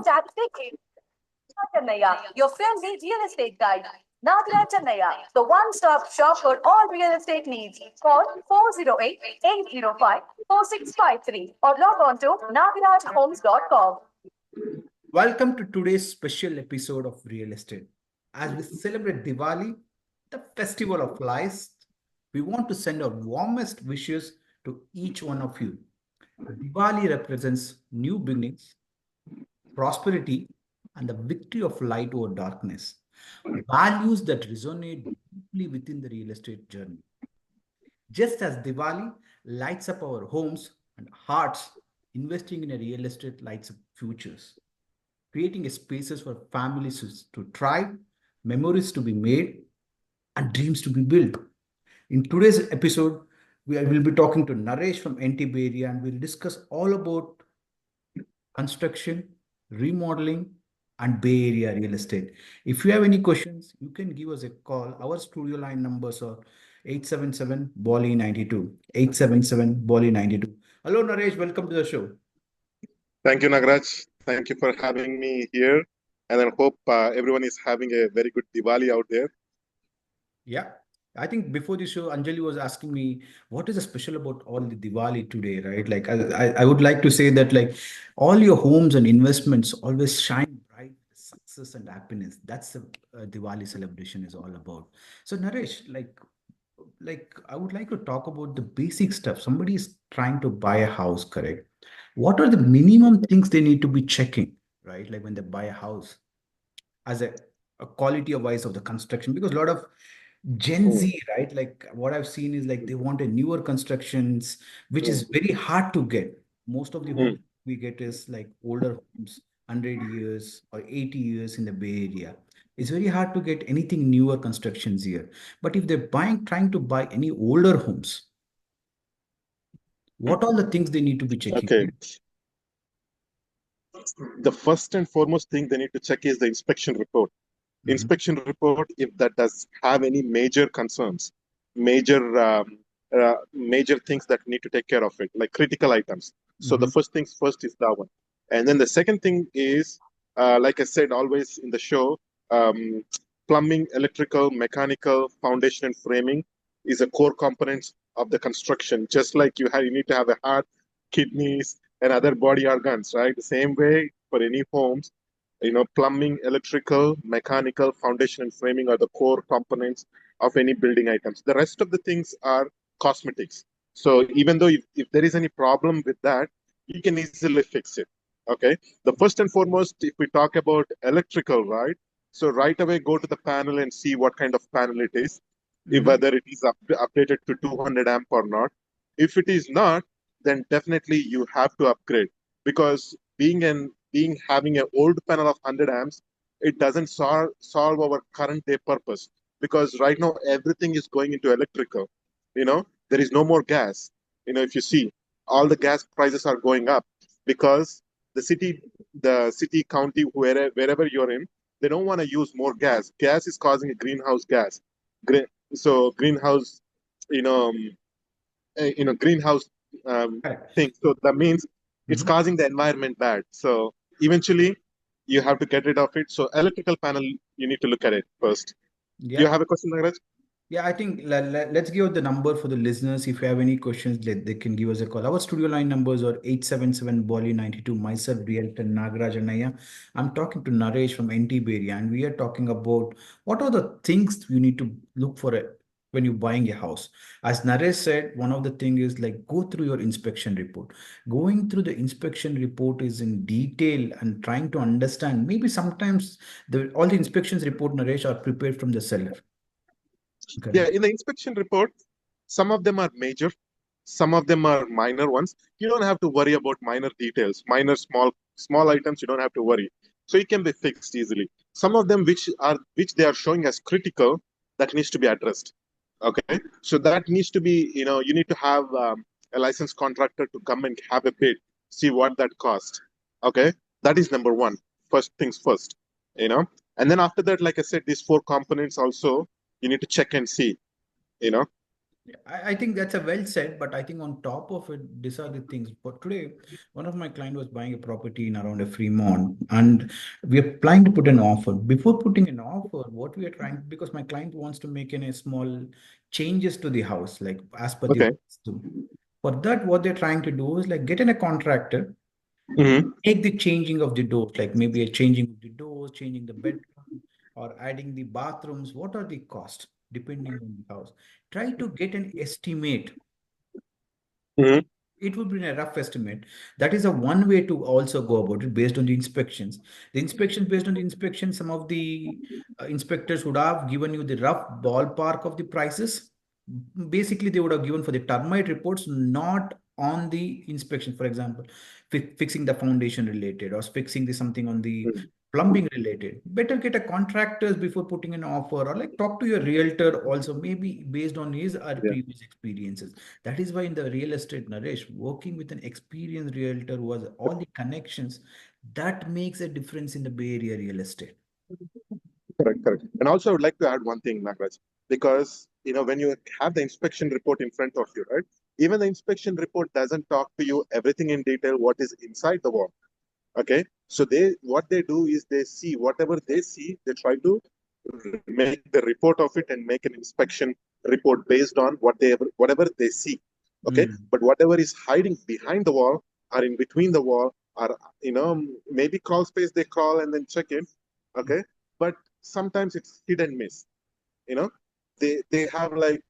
Tactic Chennaiya, your friendly real estate guide. Nagra Chennaiya, the one-stop shop for all real estate needs. Call 408-805-4653 or log on to nagarajhomes.com. Welcome to today's special episode of Real Estate. As we celebrate Diwali, the festival of lights, we want to send our warmest wishes to each one of you. Diwali represents new beginnings, prosperity, and the victory of light over darkness. Values that resonate deeply within the real estate journey. Just as Diwali lights up our homes and hearts, investing in a real estate lights up futures, creating a spaces for families to thrive, memories to be made, and dreams to be built. In today's episode, we will be talking to Naresh from NT Bay Area, and we'll discuss all about construction, remodeling, and Bay Area real estate. If you have any questions, you can give us a call. Our studio line numbers are 877 Bolly 92, 877 Bolly 92. Hello, Naresh. Welcome to the show. Thank you, Nagraj. Thank you for having me here. And I hope everyone is having a very good Diwali out there. Yeah. I think before the show, Anjali was asking me, what is the special about all the Diwali today, right? Like, I would like to say that, like, all your homes and investments always shine bright, success and happiness. That's the Diwali celebration is all about. So, Naresh, like I would like to talk about the basic stuff. Somebody is trying to buy a house, correct? What are the minimum things they need to be checking, right? Like when they buy a house as a quality of wise of the construction, because a lot of Gen Z, right? Like what I've seen is like they want a newer constructions, which is very hard to get. Most of the homes we get is like older homes, 100 years or 80 years in the Bay Area. It's very hard to get anything newer constructions here. But if they're trying to buy any older homes, what are the things they need to be checking? Okay. The first and foremost thing they need to check is the inspection report. Inspection report, if that does have any major concerns, major things that need to take care of it, like critical items. So the first things first is that one. And then the second thing is, like I said, always in the show, plumbing, electrical, mechanical, foundation and framing is a core component of the construction. Just like you need to have a heart, kidneys, and other body organs, right? The same way for any homes, plumbing, electrical, mechanical, foundation and framing are the core components of any building items. The rest of the things are cosmetics. So even though if there is any problem with that, you can easily fix it. Okay. The first and foremost, if we talk about electrical, right? So right away, go to the panel and see what kind of panel it is, whether it is updated to 200 amp or not. If it is not, then definitely you have to upgrade, because having an old panel of 100 amps, it doesn't solve our current day purpose, because right now everything is going into electrical. There is no more gas. If you see, all the gas prices are going up because the city, county, wherever you're in, they don't want to use more gas. Gas is causing a greenhouse gas. So greenhouse, greenhouse thing. So that means it's causing the environment bad. So eventually you have to get rid of it. So electrical panel, you need to look at it first. Yeah. Do you have a question, Nagraj? Yeah, I think let's give the number for the listeners. If you have any questions, they can give us a call. Our studio line numbers are 877 Bolly 92. Myself, Realtor Nagaraj Anaya. I'm talking to Naresh from NT Bay Area, and we are talking about what are the things you need to look for when you're buying a house. As Naresh said, one of the things is like go through your inspection report. Going through the inspection report is in detail and trying to understand. Maybe sometimes all the inspections report, Naresh, are prepared from the seller. Okay. Yeah, in the inspection report, some of them are major, some of them are minor ones. You don't have to worry about minor details, minor small items. You don't have to worry, so it can be fixed easily. Some of them which they are showing as critical, that needs to be addressed. Okay, so that needs to be, you need to have a licensed contractor to come and have a bid, see what that cost. Okay, that is number one. First things first, and then after that, like I said, these four components also you need to check and see. I think that's a well said, but I think on top of it, these are the things. But today, one of my client was buying a property in around a Fremont, and we are planning to put an offer. Before putting an offer, what we are trying, because my client wants to make a small changes to the house, like as per the Okay. system. For that, what they're trying to do is like get in a contractor, Mm-hmm. make the changing of the doors, like maybe a changing of the doors, changing the bedroom, or adding the bathrooms. What are the cost depending on the house? Try to get an estimate. Mm-hmm. It would be a rough estimate. That is a one way to also go about it based on the inspections. The inspections, based on the inspection, some of the inspectors would have given you the rough ballpark of the prices. Basically, they would have given for the termite reports, not on the inspection. For example, fixing the foundation related or fixing the something on the plumbing related. Better get a contractors before putting an offer, or like talk to your realtor also, maybe based on his or Yeah. previous experiences. That is why in the real estate, Naresh, working with an experienced realtor who has all the connections, that makes a difference in the Bay Area real estate. Correct, correct. And also, I would like to add one thing, Nagraj, because when you have the inspection report in front of you, right? Even the inspection report doesn't talk to you everything in detail what is inside the wall. Okay, so what they do is they see whatever they see, they try to make the report of it and make an inspection report based on whatever they see. Okay, Mm. but whatever is hiding behind the wall or in between the wall, or maybe crawl space they crawl and then check in. Okay, but sometimes it's hit and miss. You know, they have like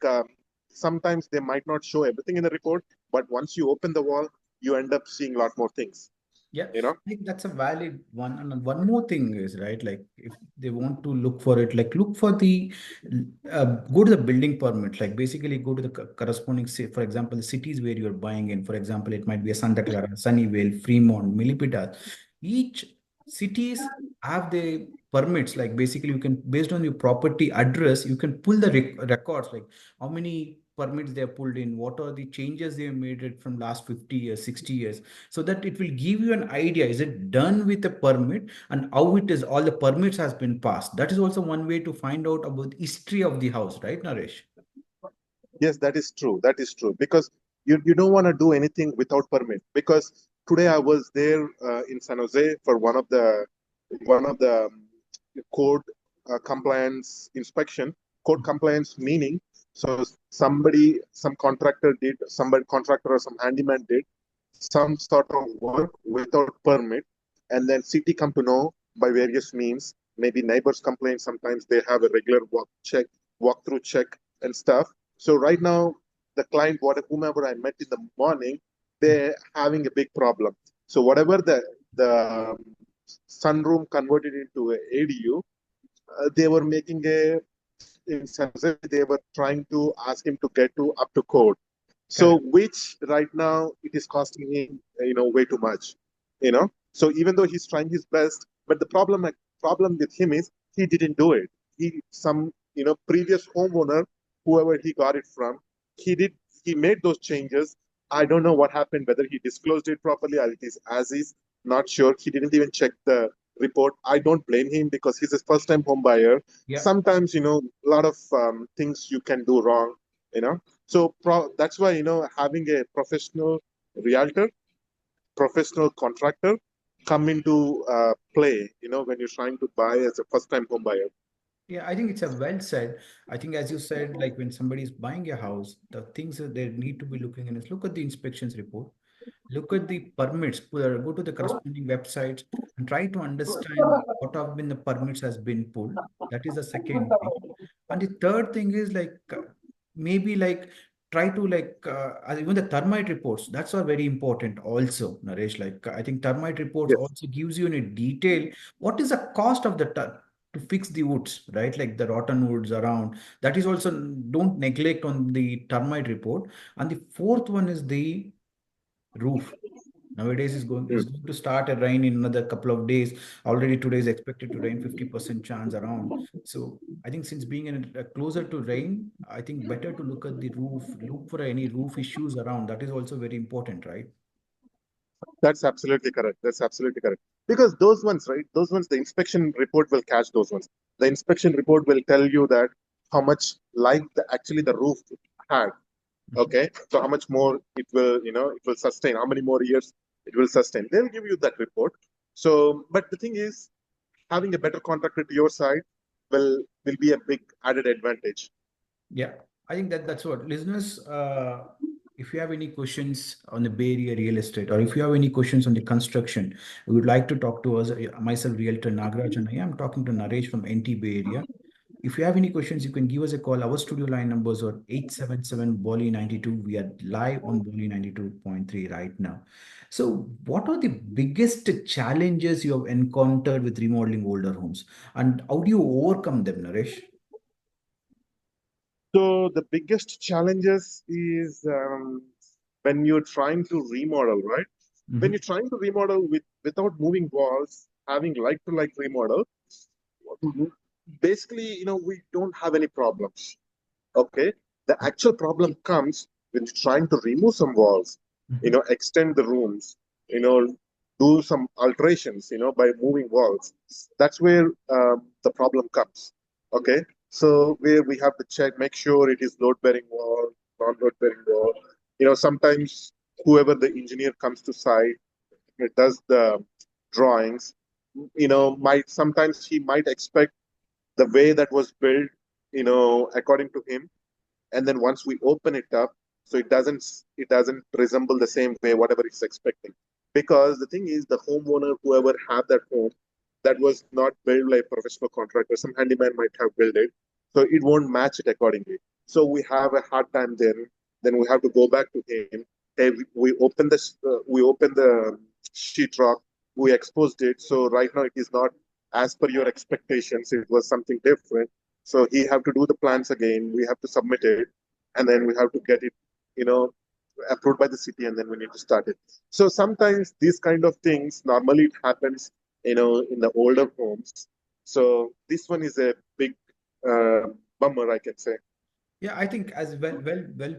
sometimes they might not show everything in the report, but once you open the wall, you end up seeing a lot more things. Yeah, You know. I think that's a valid one. And one more thing is, right, like if they want to look for it, like look for the, go to the building permit, like basically go to the corresponding, for example, the cities where you're buying in. For example, it might be a Santa Clara, Sunnyvale, Fremont, Milpitas. Each cities have the permits, like basically you can, based on your property address, you can pull the records, like how many permits they have pulled in, what are the changes they have made it from last 50 years, 60 years, so that it will give you an idea, is it done with a permit and how it is, all the permits has been passed. That is also one way to find out about the history of the house, right, Naresh? Yes, that is true. That is true. Because you don't want to do anything without permit. Because today I was there in San Jose for one of the code compliance inspection. Code compliance meaning, so some contractor did, somebody contractor or some handyman did some sort of work without permit, and then city come to know by various means. Maybe neighbors complain. Sometimes they have a regular walkthrough check and stuff. So right now, the client, whomever I met in the morning, they're having a big problem. So whatever the sunroom converted into a ADU, they were making a in San Jose, they were trying to ask him to get to up to code. So Correct. which right now it is costing him, way too much. So even though he's trying his best, but the problem with him is he didn't do it. He some previous homeowner, whoever he got it from, he made those changes. I don't know what happened, whether he disclosed it properly or it is as is. Not sure. He didn't even check the report. I don't blame him because he's a first time home buyer. Yeah. Sometimes a lot of things you can do wrong. You know, so that's why having a professional realtor, professional contractor come into play. When you're trying to buy as a first-time home buyer. Yeah, I think it's a well said. I think, as you said, like when somebody is buying a house, the things that they need to be looking in is look at the inspections report, look at the permits, go to the corresponding websites and try to understand what have been the permits has been pulled. That is the second thing. And the third thing is like maybe like try to like even the termite reports, that's all very important also, Naresh. Like I think termite reports Yes, also gives you in a detail what is the cost of the to fix the woods, right? Like the rotten woods around. That is also, don't neglect on the termite report. And the fourth one is the roof. Nowadays mm, is going to start a rain in another couple of days. Already today is expected to rain 50% chance around. So I think since being closer to rain, I think better to look at the roof, look for any roof issues around. That is also very important, right? that's absolutely correct. That's absolutely correct. Because those ones, right? Those ones, the inspection report will catch those ones. The inspection report will tell you that how much life actually the roof had. Okay, so how much more it will, it will sustain, how many more years it will sustain. They'll give you that report. So, but the thing is, having a better contractor to your side will be a big added advantage. Yeah, I think that's what listeners. If you have any questions on the Bay Area real estate, or if you have any questions on the construction, you would like to talk to us. Myself, Realtor Nagaraj, and I am talking to Naresh from NT Bay Area. If you have any questions, you can give us a call. Our studio line numbers are 877 Bolly 92. We are live on Bolly 92.3 right now. So, what are the biggest challenges you have encountered with remodeling older homes, and how do you overcome them, Naresh? So the biggest challenges is when you're trying to remodel, right? When Mhm. you're trying to remodel without moving walls, having like to like remodel, basically, we don't have any problems. Okay, the actual problem comes when you're trying to remove some walls, Mhm. extend the rooms, you know, do some alterations, by moving walls. That's where the problem comes. Okay, so where we have to check, make sure it is load-bearing wall, non-load-bearing wall. Sometimes whoever the engineer comes to site, does the drawings, might sometimes he might expect the way that was built, according to him, and then once we open it up, so it doesn't resemble the same way whatever it's expecting, because the thing is, the homeowner, whoever had that home, that was not built like a professional contractor, some handyman might have built it, so it won't match it accordingly. So we have a hard time then we have to go back to him. Hey, we open the sheetrock, we exposed it, so right now it is not as per your expectations, it was something different. So he have to do the plans again. We have to submit it, and then we have to get it, you know, approved by the city, and then we need to start it. So sometimes these kind of things normally it happens, in the older homes. So this one is a big uh, bummer, I can say. Yeah, I think as well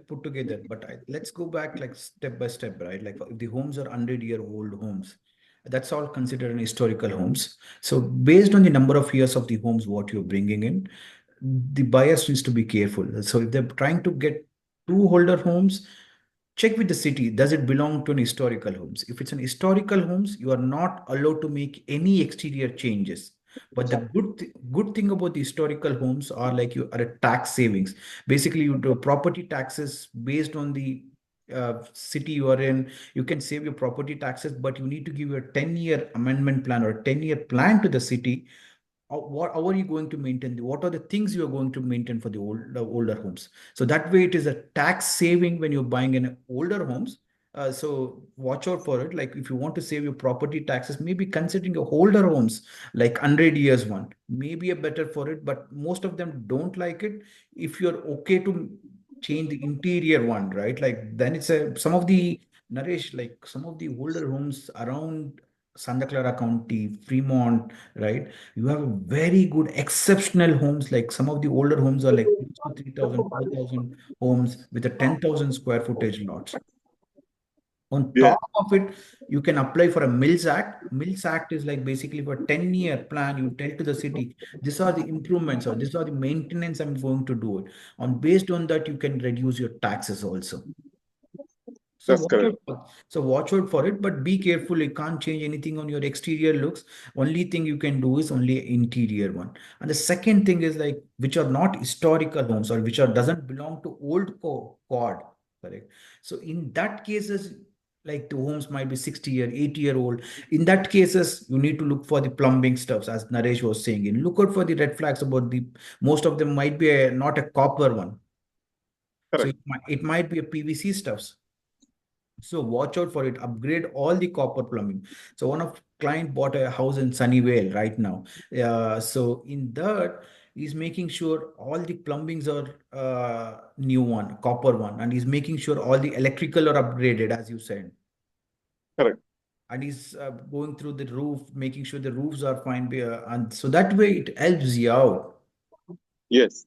put together. But let's go back like step by step, right? Like if the homes are 100-year-old homes, that's all considered an historical homes. So based on the number of years of the homes, what you're bringing in, the buyers needs to be careful. So if they're trying to get two older homes, check with the city, does it belong to an historical homes? If it's an historical homes, you are not allowed to make any exterior changes. But the good thing about the historical homes are like you are a tax savings. Basically you do property taxes based on the city you are in. You can save your property taxes, but you need to give your 10-year amendment plan or 10-year plan to the city. How are you going to maintain what are the things you are going to maintain for the older homes? So that way it is a tax saving when you're buying in older homes. So watch out for it. Like if you want to save your property taxes, maybe considering your older homes like 100 years one maybe a better for it, but most of them don't like it. If you're okay to change the interior one, right, like then it's a some of the Naresh, like some of the older homes around Santa Clara County, Fremont, right? You have very good exceptional homes. Like some of the older homes are like close to 3,000, 4,000 homes with a 10,000 square footage lots. On Yeah, top of it, you can apply for a Mills Act. Mills Act is like basically for a 10-year plan. You tell to the city, these are the improvements or these are the maintenance I'm going to do it. On based on that, you can reduce your taxes also. So that's watch correct. out. Watch out for it, but be careful. You can't change anything on your exterior looks. Only thing you can do is only interior one. And the second thing is like which are not historical homes or which are doesn't belong to old code, correct? So in that cases, like the homes might be 60-year, 80-year old. In that cases, you need to look for the plumbing stuffs, as Naresh was saying. And look out for the red flags about the most of them might be not a copper one. So Correct. it might be a PVC stuffs. So watch out for it. Upgrade all the copper plumbing. So one of client bought a house in Sunnyvale right now. So in that, he's making sure all the plumbings are new one, copper one, and he's making sure all the electrical are upgraded, as you said. Correct. And he's going through the roof, making sure the roofs are fine. And so that way it helps you out. Yes,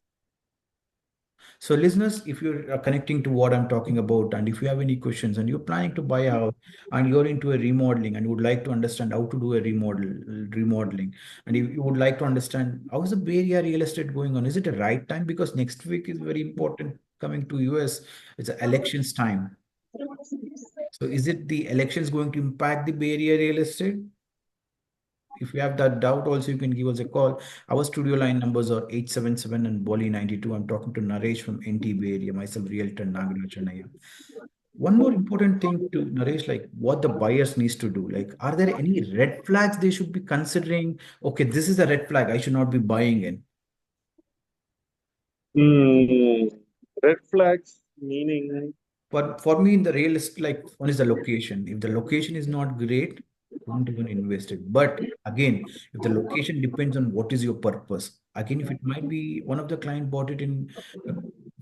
So, listeners, if you're connecting to what I'm talking about, and if you have any questions and you're planning to buy a house and you're into a remodeling and you would like to understand how to do a remodeling, and you would like to understand how is the Bay Area real estate going on, is it a right time? Because next week is very important. coming to US, it's elections time. So is it the elections going to impact the Bay Area real estate? If you have that doubt, also you can give us a call. Our studio line numbers are 877 and Bolly 92. I'm talking to Naresh from NT Bay Area, myself, Realtor Nagaraj Chennai. One more important thing to Naresh, like what the buyers needs to do. Like, are there any red flags they should be considering? Okay, this is a red flag. I should not be buying in. Hmm. Red flags meaning. But for me, in the real estate, like one is the location. If the location is not great, don't even invest it. But again, if the location depends on what is your purpose. Again, if it might be one of the client bought it in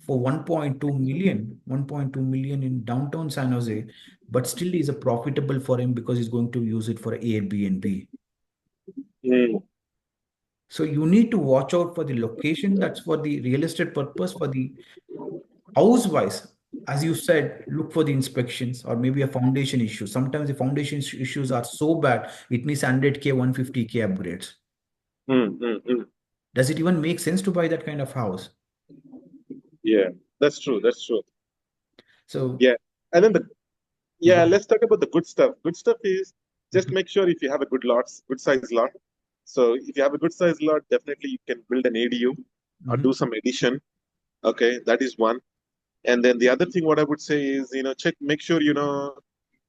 for 1.2 million, 1.2 million in downtown San Jose, but still is a profitable for him because he's going to use it for Airbnb. Hmm. So you need to watch out for the location. That's for the real estate purpose. For the house wise, as you said, look for the inspections or maybe a foundation issue. Sometimes the foundation issues are so bad, it needs 100K, 150K upgrades. Hmm. Hmm. Hmm. Does it even make sense to buy that kind of house? Yeah, that's true. That's true. So, Yeah. And then go let's talk about the good stuff. Good stuff is just ahead. make sure if you have a good size lot. So if you have a good size lot, definitely you can build an ADU or Mhm, do some addition. Okay, that is one. And then the other thing, what I would say is, make sure,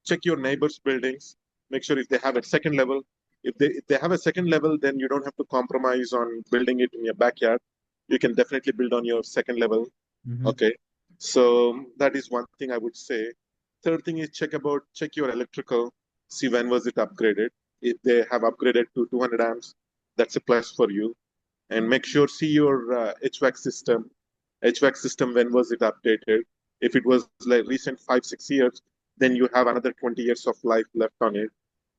check your neighbors' buildings. Make sure if they have a second level. If they have a second level, then you don't have to compromise on building it in your backyard. You can definitely build on your second level. mhm. Okay. So that is one thing I would say. Third thing is check your electrical, see when was it upgraded. If they have upgraded to 200 amps, that's a plus for you. And make sure see your HVAC system, when was it updated. If it was like recent 5 6 years, then you have another 20 years of life left on it.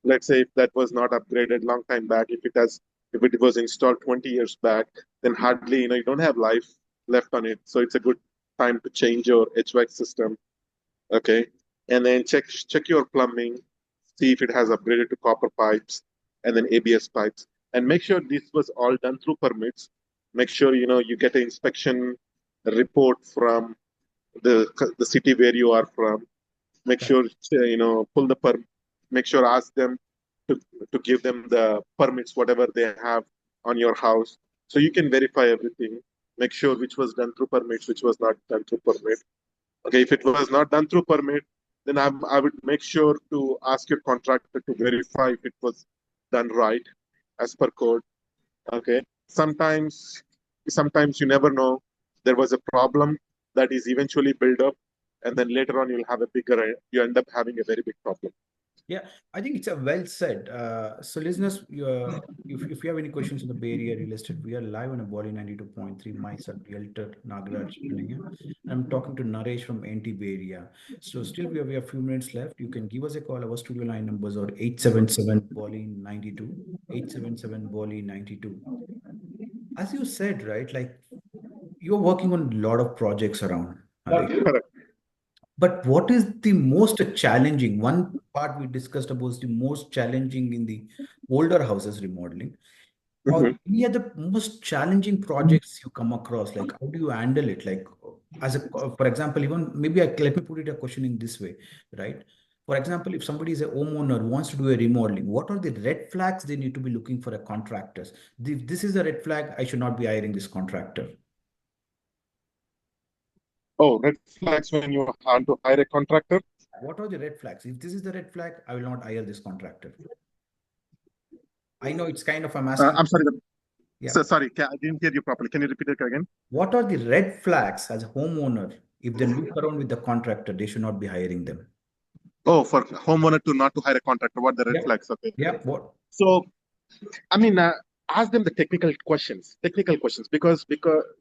Let's say if that was not upgraded long time back, if it was installed 20 years back, then hardly you don't have life left on it. So it's a good time to change your HVAC system. Okay. And then check your plumbing, see if it has upgraded to copper pipes and then ABS pipes. And make sure this was all done through permits. Make sure you get an inspection report from the city where you are from. Make Correct. sure pull the make sure ask them to to give them the permits whatever they have on your house, so you can verify everything. Make sure which was done through permits, which was not done through permit. Okay, if it was not done through permit, then I would make sure to ask your contractor to verify if it was done right as per code. Okay, sometimes you never know, there was a problem that is eventually built up, and then later on you end up having a very big problem. Yeah, I think it's a well said. So, listeners, if you have any questions on the Bay Area real estate, we are live on a Body 92.3. Myself, Realtor Nagaraj Chennai. I'm talking to Naresh from NT Bay Area. So, still we have a few minutes left. You can give us a call. Our studio line numbers are 877 Boli 92, 877 Boli 92. As you said, right, like you're working on a lot of projects around, Naresh. Correct. But what is the most challenging? One part we discussed about is the most challenging in the older houses remodeling. Or Mhm. any other most challenging projects you come across? Like, how do you handle it? Like, for example, even maybe let me put it a question in this way, right? For example, if somebody is a homeowner who wants to do a remodeling, what are the red flags they need to be looking for a contractors? If this is a red flag, I should not be hiring this contractor. Oh, red flags when you want to hire a contractor. What are the red flags? If this is the red flag, I will not hire this contractor. I know it's kind of I'm asking. I'm sorry. Yeah. So, sorry, I didn't hear you properly. Can you repeat it again? What are the red flags as a homeowner? If they look around with the contractor, they should not be hiring them. Oh, for homeowner to not to hire a contractor, what the red Yeah. flags? Okay. Yeah. What? So, I mean, ask them the technical questions, because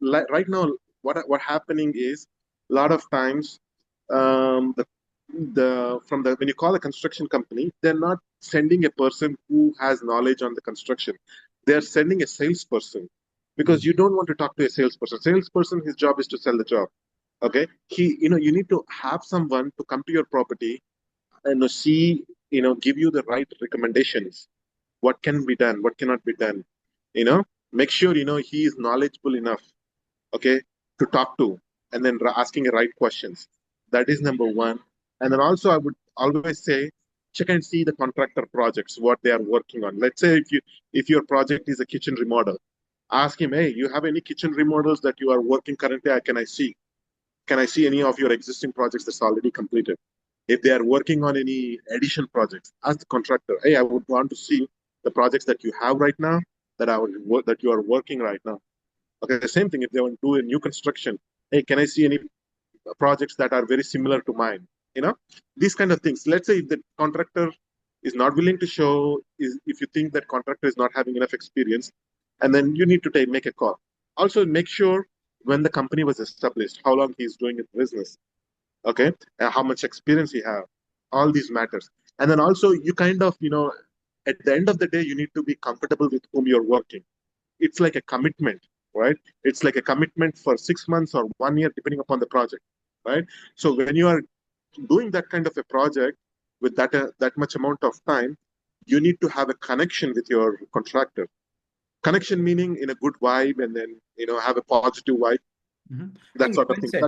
right now what happening is a lot of times, the from the when you call a construction company, they're not sending a person who has knowledge on the construction. They're sending a salesperson, because Mhm. you don't want to talk to a salesperson. Salesperson, his job is to sell the job. Okay, you need to have someone to come to your property and see, give you the right recommendations, what can be done, what cannot be done. Make sure he is knowledgeable enough, okay, to talk to. and then asking the right questions. That is number one. And then also, I would always say, check and see the contractor projects, what they are working on. Let's say if your project is a kitchen remodel, ask him, hey, you have any kitchen remodels that you are working currently? Can I see? Can I see any of your existing projects that's already completed? If they are working on any addition projects, ask the contractor, hey, I would want to see the projects that you have right now that you are working right now. Okay, the same thing if they want to do a new construction. Hey, can I see any projects that are very similar to mine? You know, these kind of things. Let's say if the contractor is not willing to show, is if you think that contractor is not having enough experience, and then you need to make a call. Also, make sure when the company was established, how long he's doing in business, okay, and how much experience he have. All these matters, and then also you kind of at the end of the day, you need to be comfortable with whom you're working. It's like a commitment, right? It's like a commitment for 6 months or 1 year, depending upon the project, right? So when you are doing that kind of a project with that much amount of time, you need to have a connection with your contractor. Connection meaning in a good vibe, and then have a positive vibe, that Yeah, sort of well thing. said.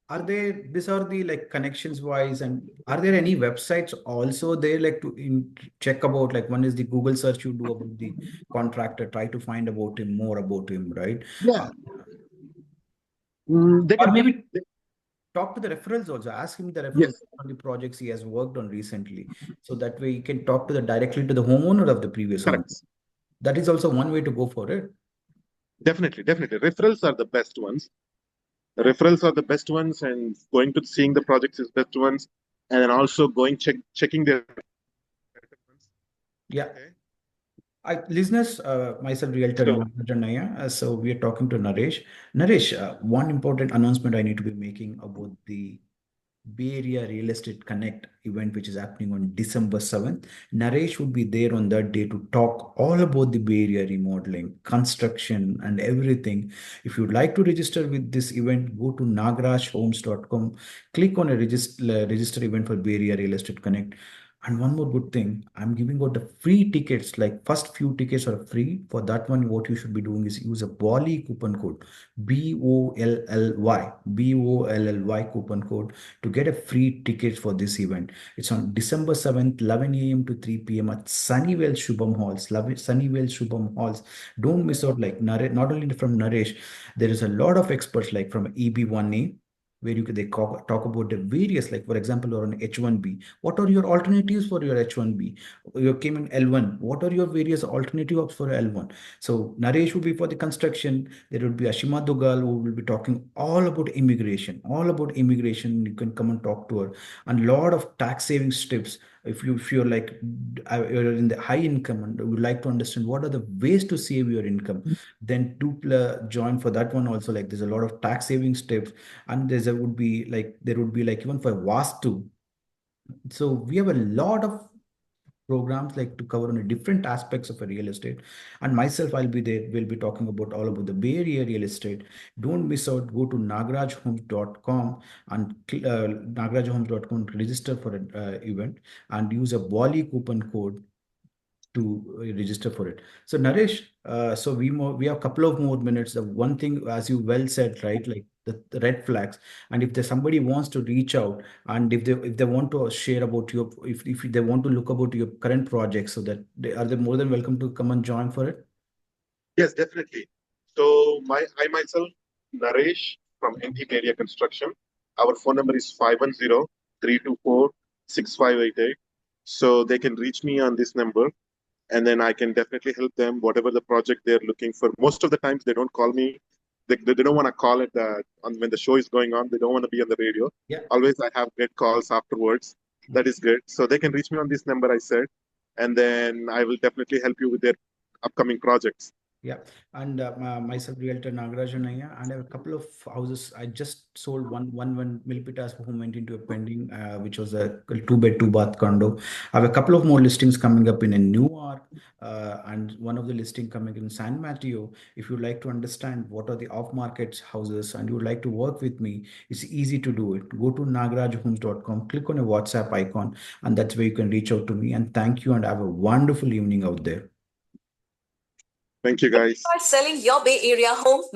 But these are the like connections wise, and are there any websites also there like check about, like one is the Google search you do about the contractor, try to find about him, more about him, right? Yeah. Uh, They or can. maybe talk to the referrals also, ask him the referrals Yes, on the projects he has worked on recently. So that way you can talk to the directly to the homeowner of the previous home. correct. That is also one way to go for it. Definitely, definitely. Referrals are the best ones. Referrals are the best ones, and going to seeing the projects is best ones, and then also checking their Yeah. okay. Listeners, myself, Realtor So Naresh. So we are talking to Naresh. Naresh, one important announcement I need to be making about the Bay Area Real Estate Connect event, which is happening on December 7th. Naresh would be there on that day to talk all about the Bay Area remodeling, construction, and everything. If you'd like to register with this event, go to nagrajhomes.com, click on a register event for Bay Area Real Estate Connect. And one more good thing, I'm giving out the free tickets, like first few tickets are free. For that one, what you should be doing is use a Bolly coupon code, BOLLY coupon code to get a free ticket for this event. It's on December 7th, 11 a.m. to 3 p.m. at Sunnyvale Shubham Halls. Sunnyvale Shubham Halls. Don't miss out, like not only from Naresh, there is a lot of experts like from EB1A, where talk about the various, like for example, you're on H1B. What are your alternatives for your H1B? You came in L1. What are your various alternatives for L1? So Naresh would be for the construction. There would be Ashima Dugal who will be talking all about immigration. All about immigration. You can come and talk to her. And a lot of tax savings tips. If you're like you're in the high income and would like to understand what are the ways to save your income, then do join for that one also. Like there's a lot of tax savings tips, and there would be like even for Vastu. So we have a lot of programs like to cover on a different aspects of a real estate, and myself, I'll be there. We'll be talking about all about the Bay Area real estate. Don't miss out. Go to nagrajhomes.com and nagrajhomes.com, register for an event and use a Wally coupon code to register for it. So Naresh, so we have a couple of more minutes. The one thing, as you well said, right, like the red flags, and if there's somebody wants to reach out, and if they want to share about your, if they want to look about your current project, so that they more than welcome to come and join for it. yes, definitely. So I myself, Naresh from NT Area Construction. Our phone number is 510-324-6588. So they can reach me on this number, and then I can definitely help them whatever the project they're looking for. Most of the times they don't call me. They don't want to call it when the show is going on. They don't want to be on the radio. Yeah. Always I have great calls afterwards. That is good. So they can reach me on this number I said, and then I will definitely help you with their upcoming projects. Yeah, and myself, Realtor Nagarajan Naya, and I have a couple of houses. I just sold one Milpitas who went into a pending, which was a 2-bed 2-bath condo. I have a couple of more listings coming up in a Newark, and one of the listing coming in San Mateo. If you'd like to understand what are the off-market houses and you would like to work with me, it's easy to do it. Go to nagrajhomes.com, click on a WhatsApp icon, and that's where you can reach out to me. And thank you, and have a wonderful evening out there. Thank you, guys. Are selling your Bay Area home?